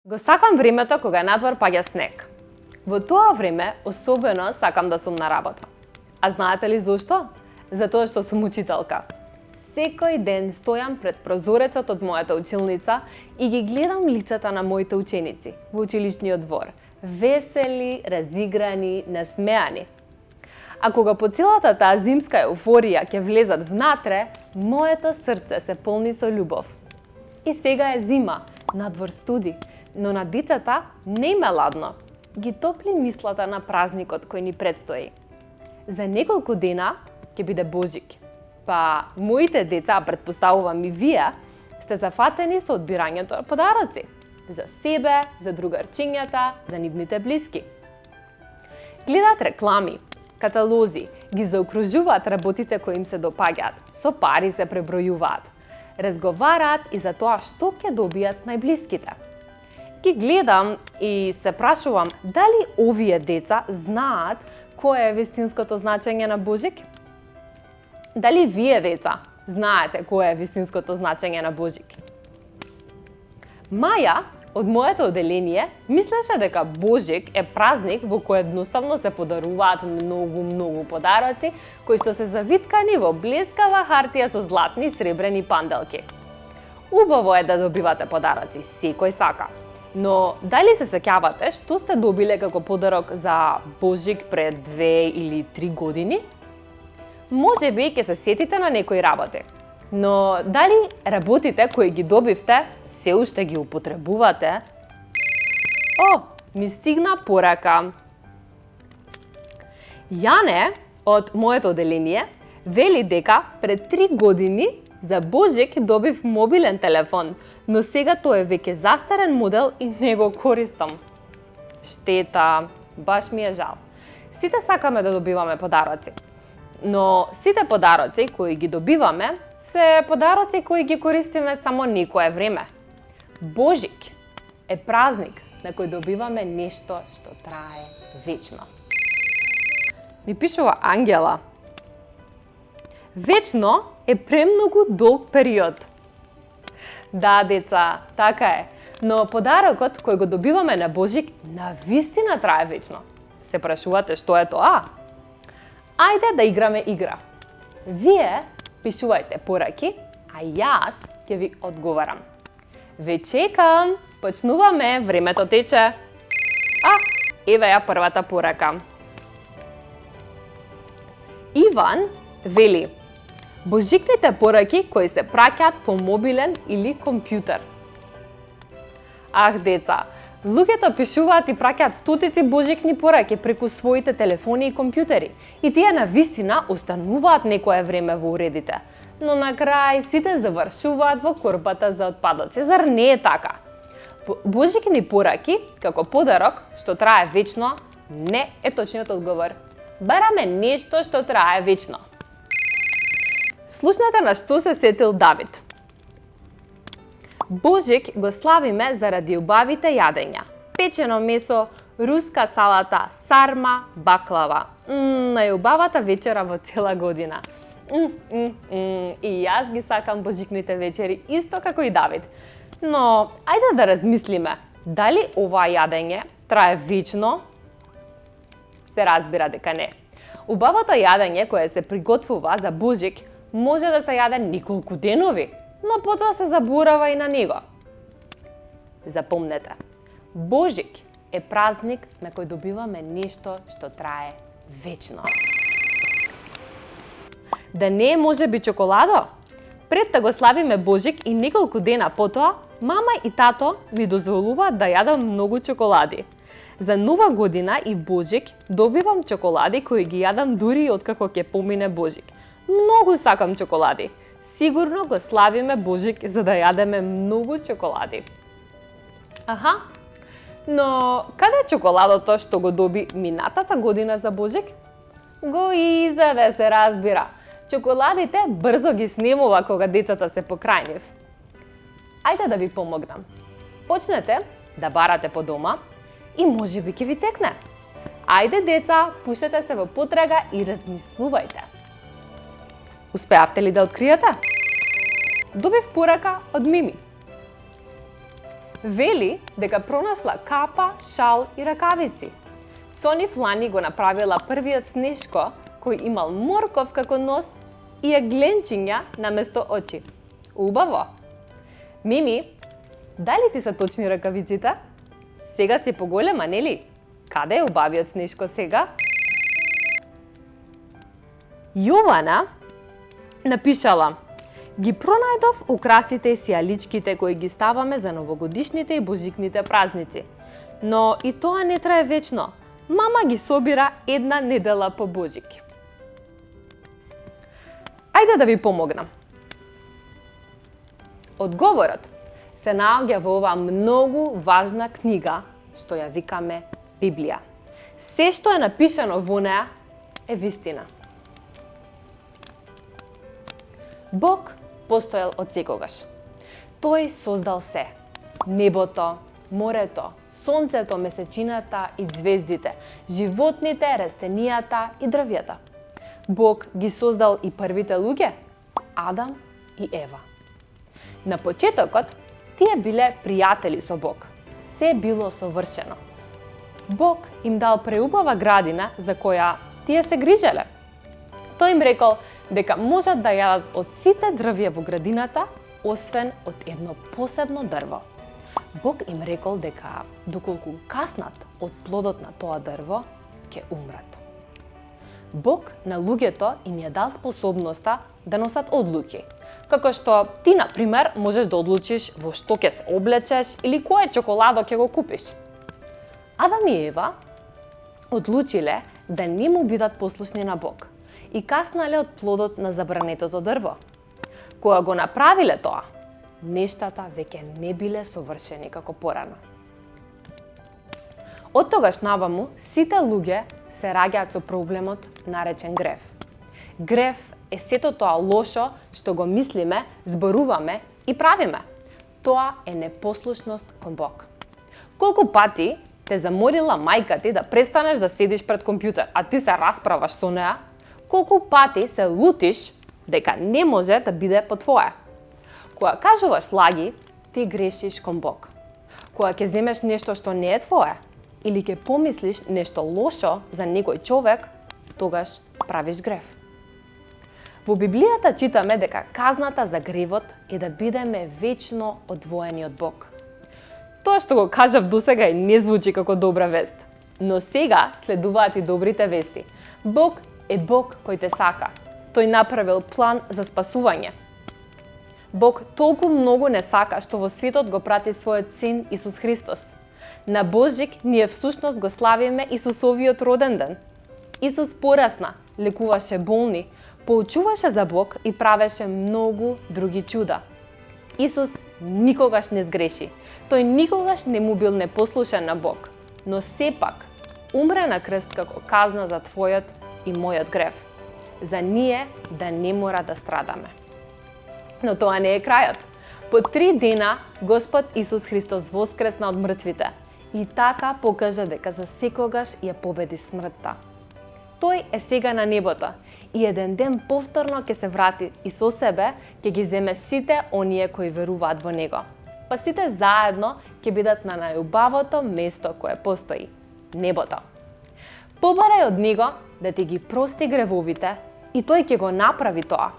Го сакам времето кога надвор паѓа снег. Во тоа време особено сакам да сум на работа. А знаете ли зошто? Затоа што сум учителка. Секој ден стојам пред прозорецот од мојата училница и ги гледам лицата на моите ученици во училишниот двор. Весели, разиграни, насмеани. А кога по целата таа зимска еуфорија ќе влезат внатре, моето срце се полни со љубов. И сега е зима, надвор студи, но на децата не им е ладно. Ги топли мислата на празникот кој ни предстои. За неколку дена ќе биде Божик. Па моите деца, претпоставувам и вие, сте зафатени со одбирањето подароци. За себе, за другарчињата, за нивните блиски. Гледат реклами, каталози, ги заокружуваат работите кои им се допаѓаат, со пари се пребројуваат. Разговараат и за тоа што ќе добијат најблиските. Ги гледам и се прашувам дали овие деца знаат кое е вистинското значење на Божик? Дали вие деца знаете кое е вистинското значење на Божик? Маја од моето оделение мислеше дека Божик е празник во кој едноставно се подаруваат многу подароци кои што се завиткани во блескава хартија со златни и сребрени панделки. Убаво е да добивате подароци, секој сака. Но дали се сеќавате што сте добиле како подарок за Божик пред 2 или 3 години? Може би ќе се сетите на некои работи. Но дали работите кои ги добивте се уште ги употребувате? О, ми стигна порака. Јане од моето оделение вели дека пред 3 години за Божик добив мобилен телефон, но сега тој е веќе застарен модел и не го користам. Штета, баш ми е жал. Сите сакаме да добиваме подароци. Но сите подароци кои ги добиваме се подароци кои ги користиме само некое време. Божик е празник на кој добиваме нешто што трае вечно. Ми пишува Ангела. Вечно е премногу долг период. Да, деца, така е. Но подарокот кој го добиваме на Божик навистина трае вечно. Се прашувате што е тоа? Ајде да играме игра. Вие пишувајте пораки, а јас ќе ви одговарам. Ве чекам, почнуваме, времето тече. Еве ја првата порака. Иван вели: Божикните пораки кои се праќаат по мобилен или компјутер. Ах, деца, луѓето пишуваат и праќаат стотици божикни пораки преку своите телефони и компјутери. И тие навистина остануваат некое време во уредите. Но на крај сите завршуваат во корпата за отпадоци. Зар не е така? Божикни пораки, како подарок што трае вечно, не е точниот одговор. Бараме нешто што трае вечно. Слушнете на што се сетил Давид. Божик го славиме заради убавите јадења. Печено месо, руска салата, сарма, баклава. Најубавата вечера во цела година. И јас ги сакам божикните вечери исто како и Давид. Но ајде да размислиме, дали ова јадење трае вечно? Се разбира дека не. Убавото јадење кое се приготвува за Божик може да се јаде неколку денови, но потоа се заборава и на него. Запомнете, Божик е празник на кој добиваме нешто што трае вечно. Да не е можеби чоколадо? Пред да го славиме Божик и неколку дена потоа, мама и тато ми дозволуваат да јадам многу чоколади. За Нова година и Божик добивам чоколади кои ги јадам дури откако ќе помине Божик. Многу сакам чоколади. Сигурно го славиме Божик за да јадеме многу чоколади. Но каде е чоколадото што го доби минатата година за Божик? Го изеде, се разбира. Чоколадите брзо ги снемува кога децата се покрај нив. Ајде да ви помогнам. Почнете да барате по дома и можеби ќе ви текне. Ајде, деца, пушете се во потрага и размислувајте. Успеавте ли да откриете? Добив порака од Мими. Вели дека пронашла капа, шал и ракавици. Со нив лани го направила првиот Снешко, кој имал морков како нос и гленчиња наместо очи. Убаво! Мими, дали ти се точни ракавиците? Сега си поголема, нели? Каде е убавиот Снешко сега? Јована напишала: ги пронајдов украсите и сијаличките кои ги ставаме за новогодишните и божикните празници. Но и тоа не трае вечно. Мама ги собира една недела по божики. Ајде да ви помогнам. Одговорот се наоѓа во оваа многу важна книга, што ја викаме Библија. Се што е напишано во неа е вистина. Бог постоел од секогаш. Тој создал се. Небото, морето, сонцето, месечината и звездите, животните, растенијата и дрвјата. Бог ги создал и првите луѓе, Адам и Ева. На почетокот, тие биле пријатели со Бог. Се било совршено. Бог им дал преубава градина за која тие се грижеле. Тој им рекол дека можат да јадат од сите дрвја во градината, освен од едно посебно дрво. Бог им рекол дека доколку каснат од плодот на тоа дрво, ќе умрат. Бог на луѓето им ја дал способноста да носат одлуки, како што ти, на пример, можеш да одлучиш во што ќе се облечеш или која чоколадо ќе го купиш. Адам и Ева одлучиле да не му бидат послушни на Бог и каснале од плодот на забранетото дрво. Кога го направиле тоа, нештата веќе не биле совршени како порано. Од тогаш наваму, сите луѓе се раѓаат со проблемот наречен грев. Грев е сето тоа лошо што го мислиме, зборуваме и правиме. Тоа е непослушност кон Бог. Колку пати те заморила мајка ти да престанеш да седиш пред компјутер, а ти се расправаш со неа? Колку пати се лутиш дека не може да биде по твое? Кога кажуваш лаги, ти грешиш кон Бог. Кога ќе земеш нешто што не е твое, или ќе помислиш нешто лошо за некој човек, тогаш правиш грев. Во Библијата читаме дека казната за гревот е да бидеме вечно одвоени од Бог. Тоа што го кажав досега и не звучи како добра вест, но сега следуваат и добрите вести. Бог е Бог кој те сака. Тој направил план за спасување. Бог толку многу не сака што во светот го прати својот син Исус Христос. На Божик ние всушност го славиме Исусовиот роден ден. Исус порасна, лекуваше болни, поучуваше за Бог и правеше многу други чуда. Исус никогаш не сгреши. Тој никогаш не му бил непослушен на Бог, но сепак умре на крст како казна за твојот и мојот грев, за ние да не мора да страдаме. Но тоа не е крајот. По 3 дена Господ Исус Христос воскресна од мртвите и така покажа дека за секогаш ја победи смртта. Тој е сега на небото и еден ден повторно ќе се врати и со себе ќе ги земе сите оние кои веруваат во Него. Па сите заедно ќе бидат на најубавото место кое постои – небото. Побарај од Него да ти ги прости гревовите и Тој ќе го направи тоа.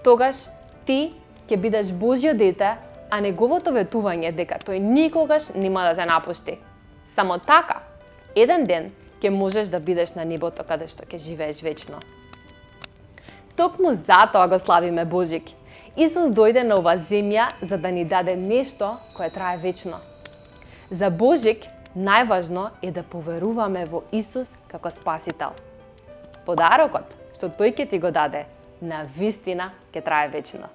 Тогаш ти ќе бидеш Божјо дете, а Неговото ветување дека Тој никогаш нема да те напушти. Само така, еден ден ќе можеш да бидеш на небото каде што ќе живееш вечно. Токму затоа го славиме Божик. Исус дојде на оваа земја за да ни даде нешто кое трае вечно. За Божик најважно е да поверуваме во Исус како Спасител. Подарокот што Тој ќе ти го даде, на вистина ќе трае вечно.